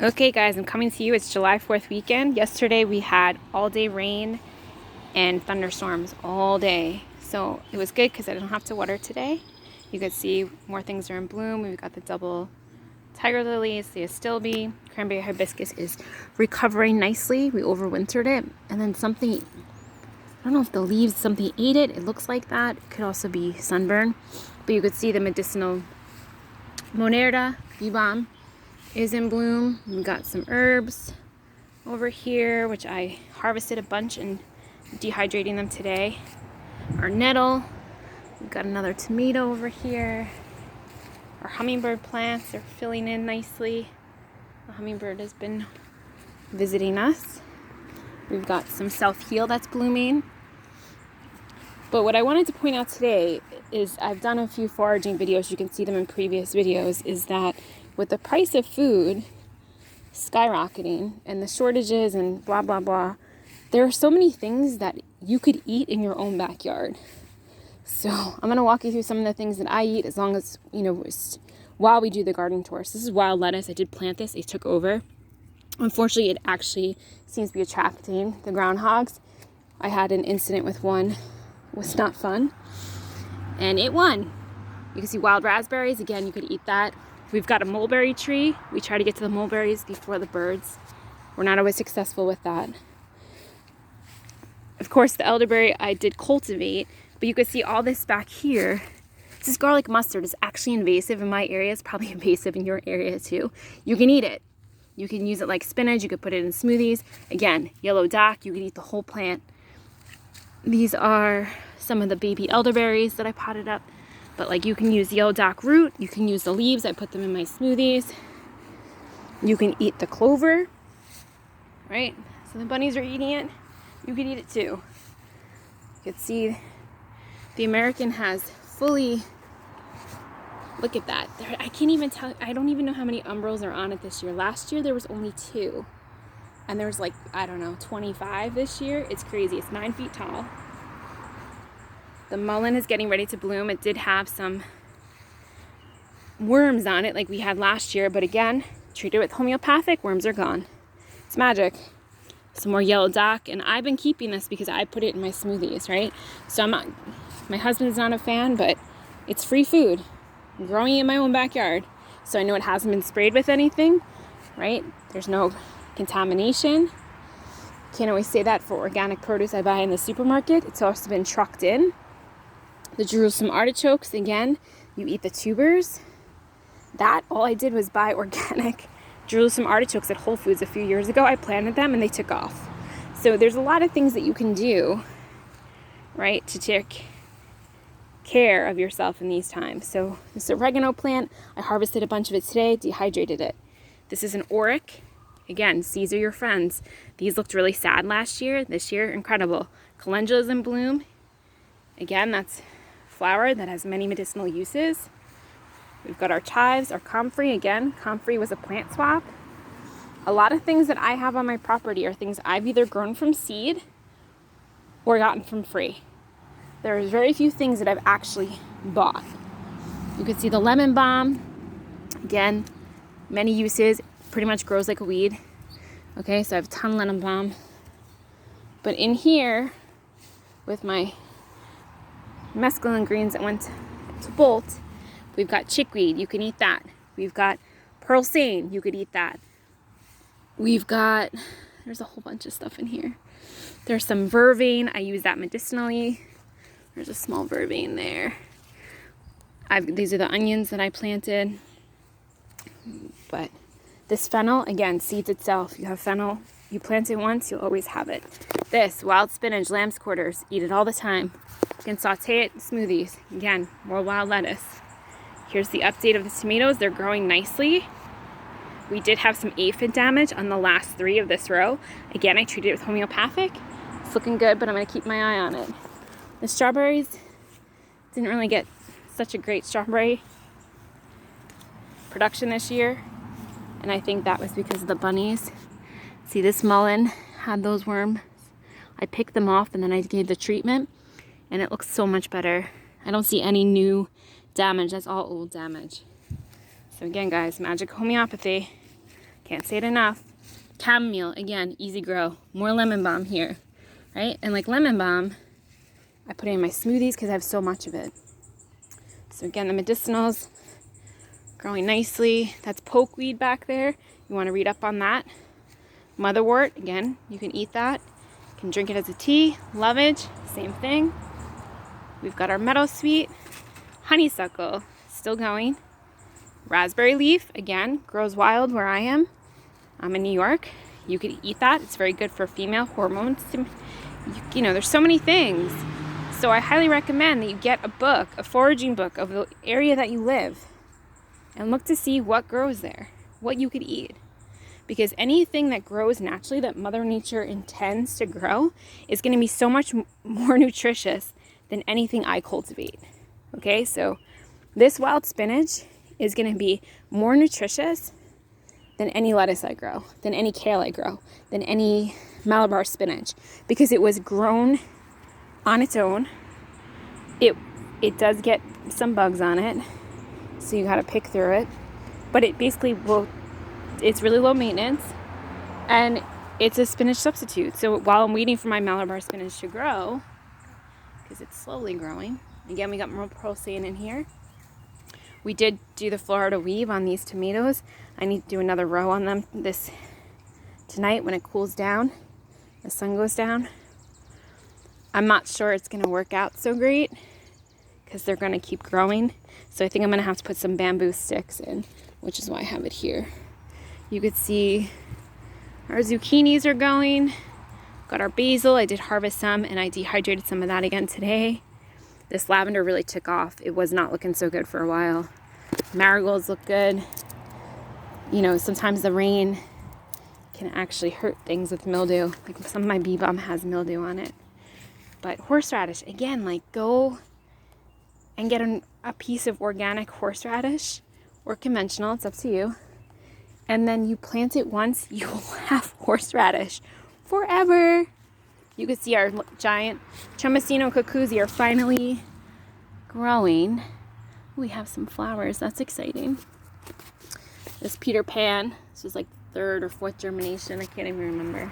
Okay guys, I'm coming to you. It's July 4th weekend. Yesterday we had all day rain and thunderstorms all day. So it was good because I don't have to water today. You can see more things are in bloom. We've got the double tiger lilies, the astilbe, cranberry hibiscus is recovering nicely. We overwintered it. And then something, I don't know if the leaves, something ate it. It looks like that. It could also be sunburn. But you could see the medicinal Monarda, bee balm, is in bloom. We've got some herbs over here, which I harvested a bunch and dehydrating them today. Our nettle. We've got another tomato over here. Our hummingbird plants are filling in nicely. The hummingbird has been visiting us. We've got some South Heel that's blooming. But what I wanted to point out today is I've done a few foraging videos. You can see them in previous videos. Is that with the price of food skyrocketing and the shortages and blah, blah, blah, there are so many things that you could eat in your own backyard. So I'm going to walk you through some of the things that I eat as long as, while we do the garden tours. This is wild lettuce. I did plant this. It took over. Unfortunately, it actually seems to be attracting the groundhogs. I had an incident with one. It was not fun. And it won. You can see wild raspberries. Again, you could eat that. We've got a mulberry tree. We try to get to the mulberries before the birds. We're not always successful with that. Of course, the elderberry I did cultivate, but you can see all this back here. This is garlic mustard. It's actually invasive in my area. It's probably invasive in your area too. You can eat it. You can use it like spinach. You could put it in smoothies. Again, yellow dock. You could eat the whole plant. These are some of the baby elderberries that I potted up. But like you can use the yellow dock root, you can use the leaves, I put them in my smoothies. You can eat the clover, right? So the bunnies are eating it, you can eat it too. You can see the American has fully, look at that. I can't even tell, I don't even know how many umbrels are on it this year. Last year there was only 2. And there was like, I don't know, 25 this year. It's crazy, it's 9 feet tall. The mullein is getting ready to bloom. It did have some worms on it like we had last year, but again, treated with homeopathic, worms are gone. It's magic. Some more yellow dock, and I've been keeping this because I put it in my smoothies, right? So my husband's not a fan, but it's free food. I'm growing it in my own backyard. So I know it hasn't been sprayed with anything, right? There's no contamination. Can't always say that for organic produce I buy in the supermarket. It's also been trucked in. The Jerusalem artichokes, again, you eat the tubers. That, all I did was buy organic Jerusalem artichokes at Whole Foods a few years ago. I planted them and they took off. So there's a lot of things that you can do, right, to take care of yourself in these times. So this oregano plant, I harvested a bunch of it today, dehydrated it. This is an oric. Again, these are your friends. These looked really sad last year. This year, incredible. Calendula is in bloom. Again, that's flower that has many medicinal uses. We've got our chives, our comfrey. Again, comfrey was a plant swap. A lot of things that I have on my property are things I've either grown from seed or gotten from free. There's very few things that I've actually bought. You can see the lemon balm. Again, many uses. Pretty much grows like a weed. Okay, so I have a ton of lemon balm. But in here, with my mesclun greens that went to bolt, we've got chickweed, you can eat that. We've got pearl sane, you could eat that. We've got, there's a whole bunch of stuff in here. There's some vervain, I use that medicinally. There's a small vervain there. These are the onions that I planted. But this fennel, again, seeds itself. You have fennel, you plant it once, you'll always have it. This, wild spinach, lamb's quarters, eat it all the time. You can saute it in smoothies. Again, more wild lettuce. Here's the update of the tomatoes. They're growing nicely. We did have some aphid damage on the last 3 of this row. Again, I treated it with homeopathic. It's looking good, but I'm going to keep my eye on it. The strawberries, didn't really get such a great strawberry production this year. And I think that was because of the bunnies. See, this mullein had those worms. I picked them off and then I gave the treatment. And it looks so much better. I don't see any new damage. That's all old damage. So again, guys, magic homeopathy Can't say it enough. Chamomile, again, easy grow. More lemon balm here, right? And like lemon balm, I put it in my smoothies because I have so much of it. So again, the medicinals growing nicely. That's pokeweed back there. You want to read up on that. Motherwort, again, you can eat that. You can drink it as a tea. Lovage, same thing. We've got our meadowsweet. Honeysuckle, still going. Raspberry leaf, again, grows wild where I am. I'm in New York. You could eat that. It's very good for female hormones. You know, there's so many things. So I highly recommend that you get a book, a foraging book of the area that you live, and look to see what grows there, what you could eat. Because anything that grows naturally that Mother Nature intends to grow is going to be so much more nutritious than anything I cultivate. Okay, so this wild spinach is going to be more nutritious than any lettuce I grow, than any kale I grow, than any Malabar spinach, because it was grown on its own. It does get some bugs on it, so you got to pick through it, but it basically will, it's really low maintenance, and it's a spinach substitute. So while I'm waiting for my Malabar spinach to grow, because it's slowly growing, again, we got more Procyan in here. We did do the Florida weave on these tomatoes. I need to do another row on them tonight when it cools down, the sun goes down. I'm not sure it's going to work out so great because they're going to keep growing. So I think I'm going to have to put some bamboo sticks in, which is why I have it here. You could see our zucchinis are going. Got our basil. I did harvest some and I dehydrated some of that again today. This lavender really took off. It was not looking so good for a while. Marigolds look good. You know, sometimes the rain can actually hurt things with mildew. Like some of my bee balm has mildew on it. But horseradish, again, like go and get a piece of organic horseradish or conventional, it's up to you. And then you plant it once, you will have horseradish forever. You can see our giant Chomosino cucuzi are finally growing. We have some flowers, that's exciting. This Peter Pan, this was like third or fourth germination, I can't even remember.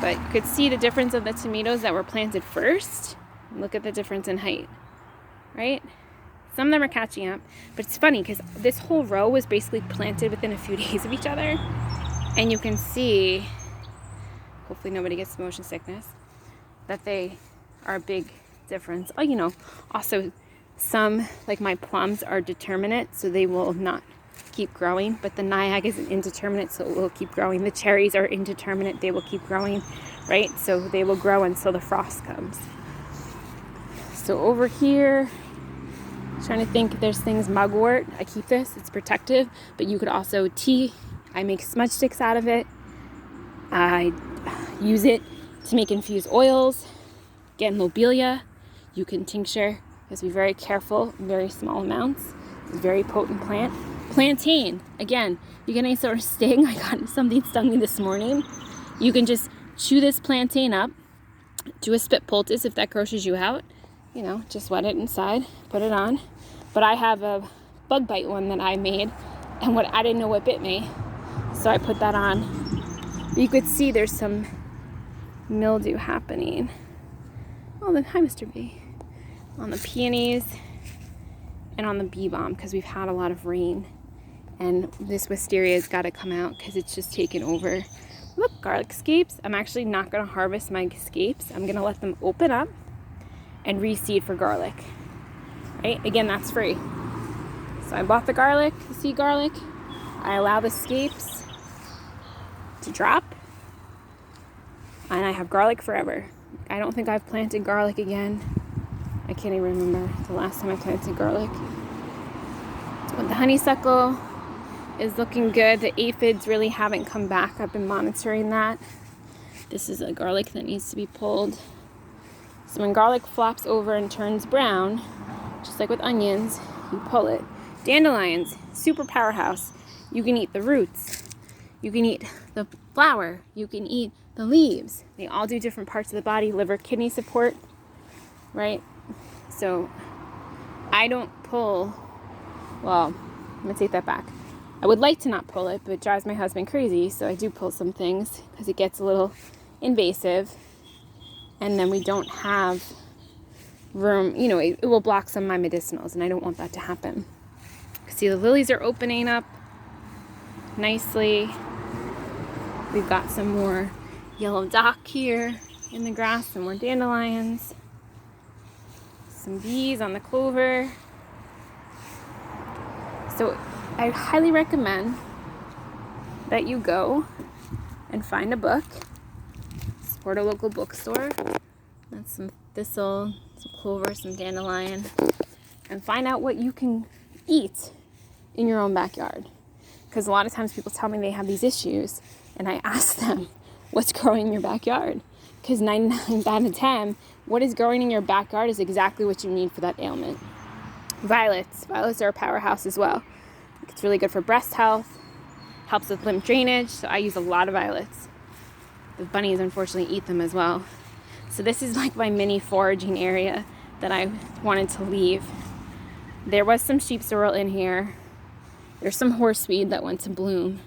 But you could see the difference of the tomatoes that were planted first. Look at the difference in height, right? Some of them are catching up, but it's funny because this whole row was basically planted within a few days of each other. And you can see, hopefully nobody gets motion sickness, that they are a big difference. Oh, you know, also some, like my plums, are determinate, so they will not keep growing, but the nyack is indeterminate, so it will keep growing. The cherries are indeterminate, they will keep growing, right? So they will grow until the frost comes. So over here, trying to think if there's things, mugwort, I keep this, it's protective, but you could also I make smudge sticks out of it. I use it to make infused oils. Again, lobelia, you can tincture. You have to be very careful, very small amounts. It's a very potent plant. Plantain, again, you get any sort of sting, I got something stung me this morning. You can just chew this plantain up, do a spit poultice if that grosses you out. You know, just wet it inside, put it on. But I have a bug bite one that I made, and I didn't know what bit me, so I put that on. But you could see there's some mildew happening. Oh, then hi, Mr. B. On the peonies and on the bee balm because we've had a lot of rain, and this wisteria's got to come out because it's just taken over. Look, garlic scapes. I'm actually not going to harvest my scapes. I'm going to let them open up and reseed for garlic. Right? Again, that's free. So I bought the garlic, the seed garlic. I allow the scapes to drop, and I have garlic forever. I don't think I've planted garlic again. I can't even remember the last time I planted garlic. So the honeysuckle is looking good. The aphids really haven't come back. I've been monitoring that. This is a garlic that needs to be pulled. So when garlic flops over and turns brown, just like with onions, you pull it. Dandelions, super powerhouse. You can eat the roots. You can eat the flower. You can eat the leaves. They all do different parts of the body, liver, kidney support, right? So I don't pull, well, I'm gonna take that back. I would like to not pull it, but it drives my husband crazy, so I do pull some things because it gets a little invasive. And then we don't have room, you know, it will block some of my medicinals, and I don't want that to happen. See, the lilies are opening up nicely. We've got some more yellow dock here in the grass, some more dandelions, some bees on the clover. So I highly recommend that you go and find a book, support a local bookstore. That's some thistle, some clover, some dandelion, and find out what you can eat in your own backyard. Because a lot of times people tell me they have these issues, and I ask them, what's growing in your backyard? Because 9 out of 10, what is growing in your backyard is exactly what you need for that ailment. Violets are a powerhouse as well. It's really good for breast health, helps with lymph drainage, so I use a lot of violets. The bunnies unfortunately eat them as well. So this is like my mini foraging area that I wanted to leave. There was some sheep sorrel in here. There's some horseweed that went to bloom.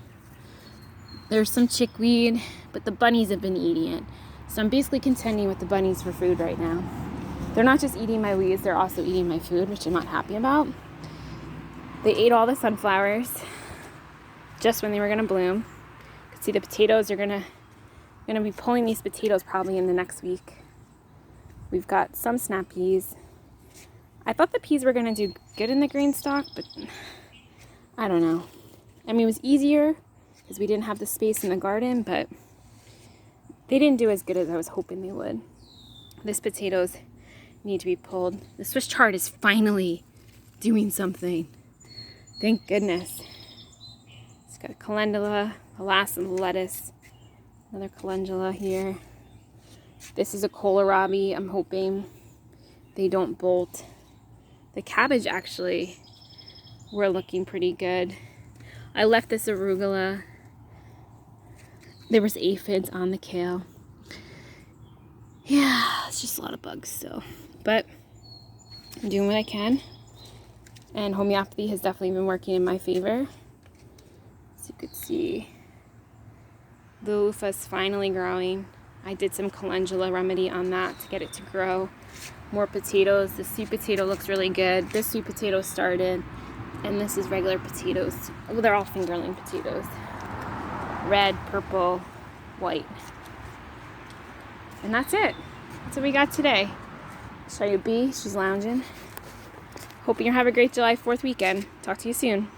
There's some chickweed, but the bunnies have been eating it. So I'm basically contending with the bunnies for food right now. They're not just eating my weeds, they're also eating my food, which I'm not happy about. They ate all the sunflowers just when they were gonna bloom. You can see the potatoes are gonna be pulling these potatoes probably in the next week. We've got some snap peas. I thought the peas were gonna do good in the green stalk, but I don't know. I mean, it was easier because we didn't have the space in the garden, but they didn't do as good as I was hoping they would. This potatoes need to be pulled. The Swiss chard is finally doing something. Thank goodness. It's got a calendula, the last of the lettuce, another calendula here. This is a kohlrabi. I'm hoping they don't bolt. The cabbage actually were looking pretty good. I left this arugula. There was aphids on the kale. Yeah, it's just a lot of bugs still. But I'm doing what I can. And homeopathy has definitely been working in my favor. As you could see, the loofah is finally growing. I did some calendula remedy on that to get it to grow. More potatoes. The sweet potato looks really good. This sweet potato started, and this is regular potatoes. Well, they're all fingerling potatoes. Red, purple, white. And that's it. That's what we got today. Show you B. She's lounging. Hoping you have a great July 4th weekend. Talk to you soon.